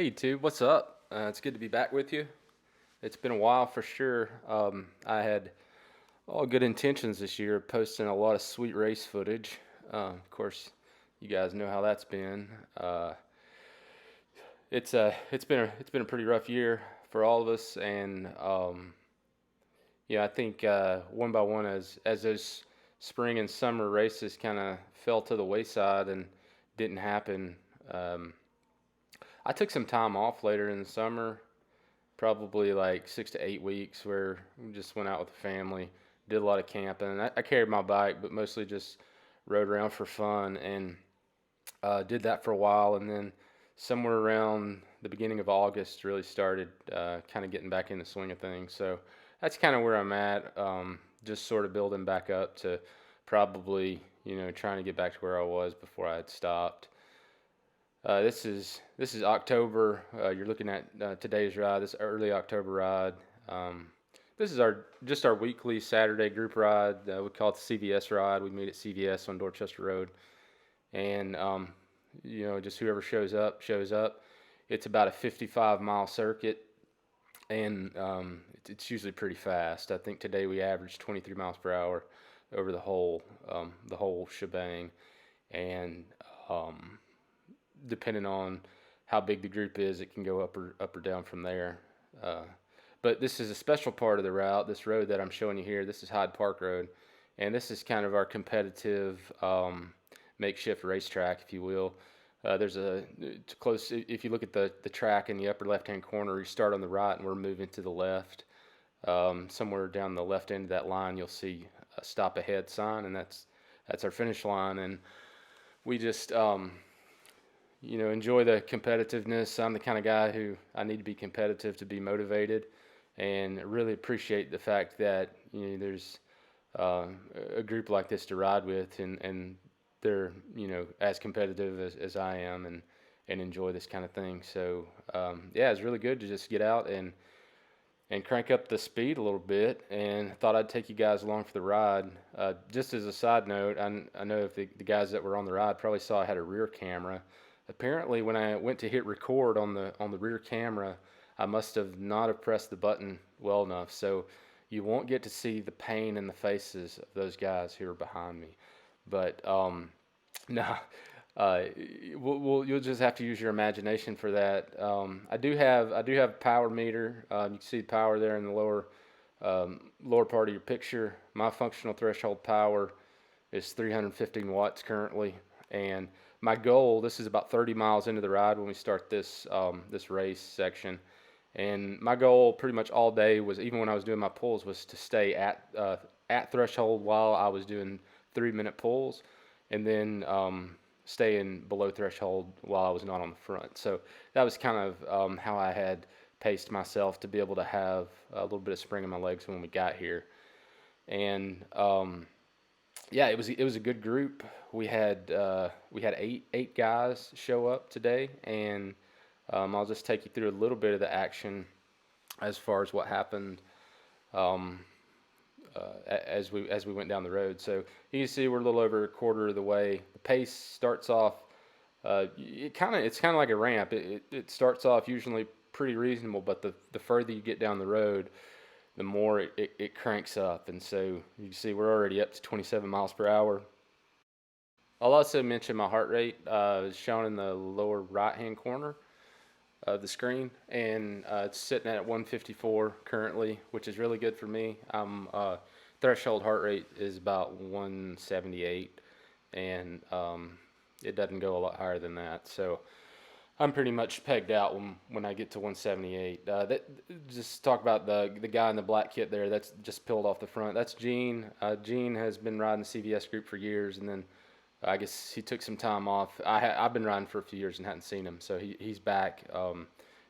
Hey YouTube, what's up? It's good to be back with you. It's been a while for sure. I had all good intentions this year, of posting a lot of sweet race footage. Of course, you guys know how that's been. Uh, it's been a pretty rough year for all of us, and I think one by one, as those spring and summer races kind of fell to the wayside and didn't happen. Um, I took some time off later in the summer, probably like 6 to 8 weeks, where we just went out with the family, did a lot of camping. I carried my bike, but mostly just rode around for fun and did that for a while. And then somewhere around the beginning of August, really started kind of getting back in the swing of things. So that's kind of where I'm at, just sort of building back up to probably, trying to get back to where I was before I had stopped. This is October. You're looking at today's ride. This early October ride. Um, this is our weekly Saturday group ride. We call it the CVS ride. We meet at CVS on Dorchester Road, and just whoever shows up shows up. It's about a 55-mile circuit, and it's usually pretty fast. I think today we averaged 23 miles per hour over the whole shebang, and um, depending on how big the group is, it can go up or down from there. Uh, but this is a special part of the route. This road that I'm showing you here, this is Hyde Park Road, and this is kind of our competitive makeshift racetrack, if you will. There's a it's close. If you look at the track in the upper left-hand corner, you start on the right, and we're moving to the left. Somewhere down the left end of that line, you'll see a stop ahead sign, and that's our finish line. And we just enjoy the competitiveness. I'm the kind of guy who I need to be competitive to be motivated, and really appreciate the fact that there's uh, a group like this to ride with, and they're as competitive as I am, and enjoy this kind of thing. So yeah, it's really good to just get out and crank up the speed a little bit. And thought I'd take you guys along for the ride. Just as a side note, I know if the guys that were on the ride probably saw I had a rear camera. Apparently, when I went to hit record on the rear camera, I must have not have pressed the button well enough. So you won't get to see the pain in the faces of those guys who are behind me. But no, uh, you'll just have to use your imagination for that. I do have a power meter. You can see the power there in the lower part of your picture. My functional threshold power is 315 watts currently, and my goal. This is about 30 miles into the ride when we start this race section, and my goal pretty much all day was, even when I was doing my pulls, was to stay at threshold while I was doing 3-minute pulls, and then staying below threshold while I was not on the front. So that was kind of how I had paced myself to be able to have a little bit of spring in my legs when we got here. And yeah, it was a good group. We had eight guys show up today, and I'll just take you through a little bit of the action as far as what happened um, as we went down the road. So you can see we're a little over a quarter of the way. The pace starts off. It's kind of like a ramp. It starts off usually pretty reasonable, but the further you get down the road, the more it cranks up. And so you can see we're already up to 27 miles per hour. I'll also mention my heart rate is shown in the lower right hand corner of the screen, and it's sitting at 154 currently, which is really good for me. Threshold heart rate is about 178, and it doesn't go a lot higher than that. So I'm pretty much pegged out when I get to 178. Just talk about the guy in the black kit there. That's just peeled off the front. That's Gene. Gene has been riding the CVS group for years, and then I guess he took some time off. I've been riding for a few years and hadn't seen him, so he's back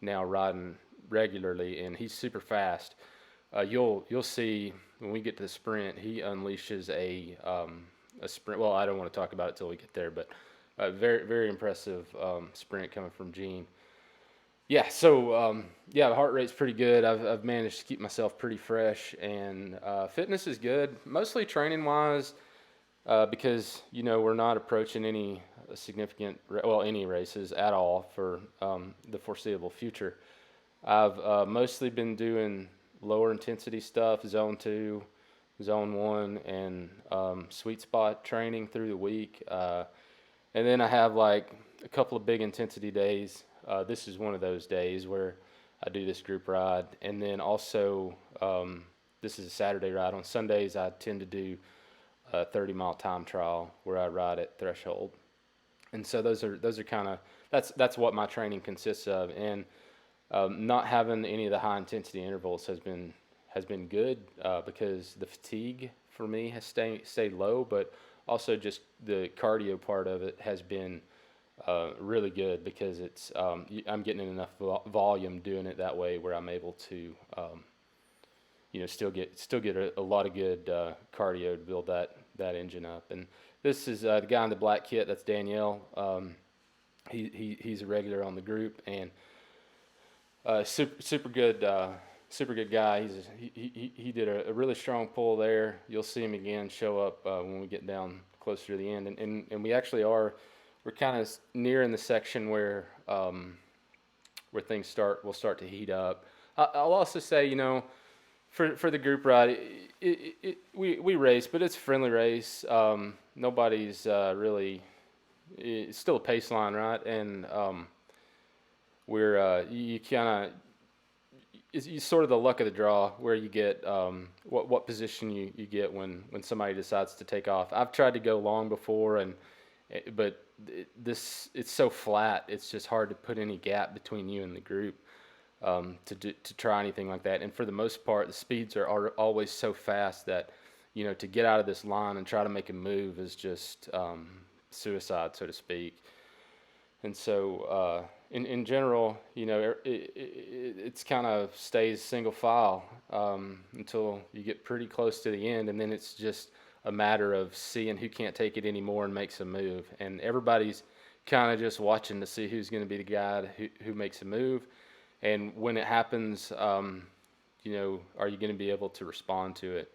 now riding regularly, and he's super fast. You'll see when we get to the sprint, he unleashes a sprint. Well, I don't want to talk about it till we get there, but very very impressive sprint coming from Gene. Yeah, so yeah, the heart rate's pretty good. I've managed to keep myself pretty fresh, and fitness is good. Mostly training wise, because we're not approaching any significant, well, any races at all for the foreseeable future. I've mostly been doing lower intensity stuff, zone two, zone one, and sweet spot training through the week. And then I have like a couple of big intensity days. This is one of those days where I do this group ride. And then also, this is a Saturday ride. On Sundays, I tend to do a 30-mile time trial where I ride at threshold. And so those are kind of that's what my training consists of. And not having any of the high intensity intervals has been good because the fatigue for me has stayed low, but also just the cardio part of it has been really good because I'm getting enough volume doing it that way where I'm able to still get a lot of good cardio to build that engine up. And this is the guy in the black kit. That's Danielle. He's a regular on the group and super good. Super good guy. He did a really strong pull there. You'll see him again show up when we get down closer to the end, and we actually we're kind of near in the section where things will start to heat up. I'll also say, for the group ride, we race, but it's a friendly race. Nobody's really. It's still a pace line, right? And we're you kind of. It's sort of the luck of the draw where you get what position you get when somebody decides to take off. I've tried to go long before, but it's so flat. It's just hard to put any gap between you and the group to try anything like that. And for the most part, the speeds are always so fast that to get out of this line and try to make a move is just suicide, so to speak. And so, in general, it's kind of stays single file until you get pretty close to the end, and then it's just a matter of seeing who can't take it anymore and makes a move. And everybody's kind of just watching to see who's going to be the guy who makes a move. And when it happens, are you going to be able to respond to it?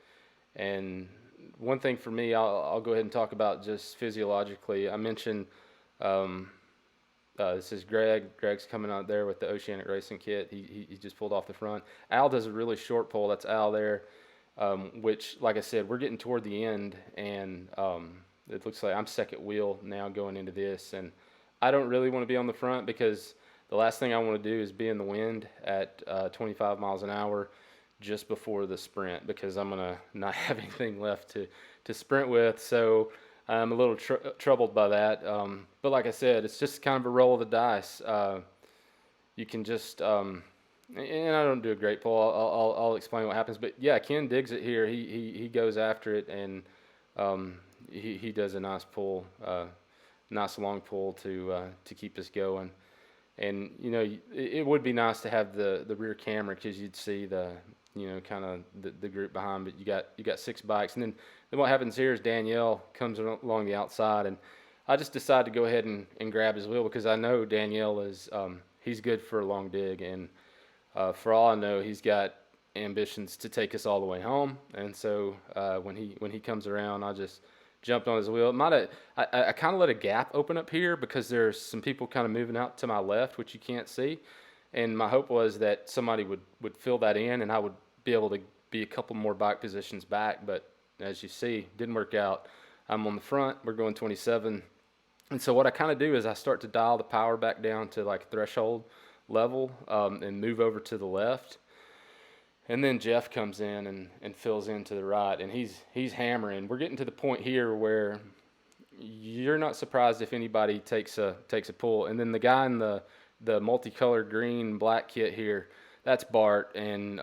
And one thing for me, I'll go ahead and talk about just physiologically. I mentioned. This is Greg. Greg's coming out there with the Oceanic Racing kit. He just pulled off the front. Al does a really short pull. That's Al there, which, like I said, we're getting toward the end, and it looks like I'm second wheel now going into this. And I don't really want to be on the front because the last thing I want to do is be in the wind at 25 miles an hour just before the sprint because I'm going to not have anything left to sprint with. So I'm a little troubled by that, but like I said, it's just kind of a roll of the dice. You can just, and I don't do a great pull. I'll explain what happens. But yeah, Ken digs it here. He goes after it, and he does a nice pull, nice long pull to keep us going. And it would be nice to have the rear camera because you'd see kind of the group behind. But you got 6 bikes, and then what happens here is Danielle comes along the outside, and I just decide to go ahead and grab his wheel because I know Danielle is he's good for a long dig, and for all I know, he's got ambitions to take us all the way home. And so when he comes around, I just jumped on his wheel. I kind of let a gap open up here because there's some people kind of moving out to my left, which you can't see. And my hope was that somebody would fill that in, and I would be able to be a couple more bike positions back. But as you see, didn't work out. I'm on the front. We're going 27. And so what I kind of do is I start to dial the power back down to like threshold level and move over to the left. And then Jeff comes in and fills in to the right, and he's hammering. We're getting to the point here where you're not surprised if anybody takes a pull. And then the guy in the multicolored green black kit here, that's Bart. And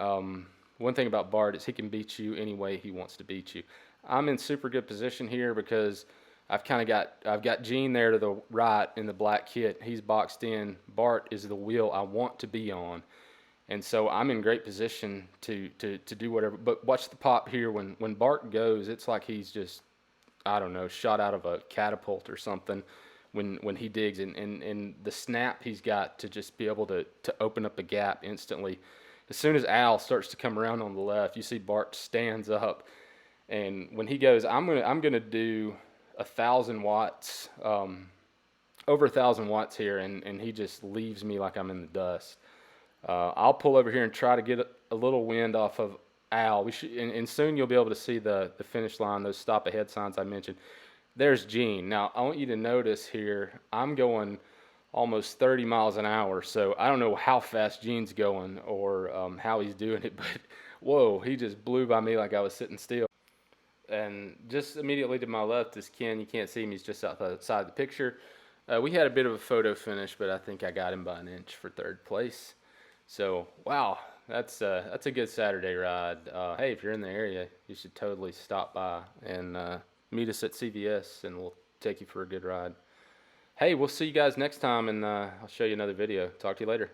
one thing about Bart is he can beat you any way he wants to beat you. I'm in super good position here because I've got Gene there to the right in the black kit. He's boxed in. Bart is the wheel I want to be on. And so I'm in great position to do whatever. But watch the pop here. When Bart goes, it's like he's just, I don't know, shot out of a catapult or something when he digs. And the snap he's got to just be able to open up a gap instantly. As soon as Al starts to come around on the left, you see Bart stands up. And when he goes, I'm gonna do 1,000 watts, over 1,000 watts here, and he just leaves me like I'm in the dust. I'll pull over here and try to get a little wind off of Al. We should, and soon you'll be able to see the finish line, those stop ahead signs I mentioned. There's Gene. Now I want you to notice here, I'm going almost 30 miles an hour, so I don't know how fast Gene's going or how he's doing it, but whoa, he just blew by me like I was sitting still. And just immediately to my left is Ken. You can't see him; he's just outside the picture. We had a bit of a photo finish, but I think I got him by an inch for third place. So wow, that's a good Saturday ride. Hey, if you're in the area, you should totally stop by and meet us at CVS, and we'll take you for a good ride. Hey, we'll see you guys next time, and I'll show you another video. Talk to you later.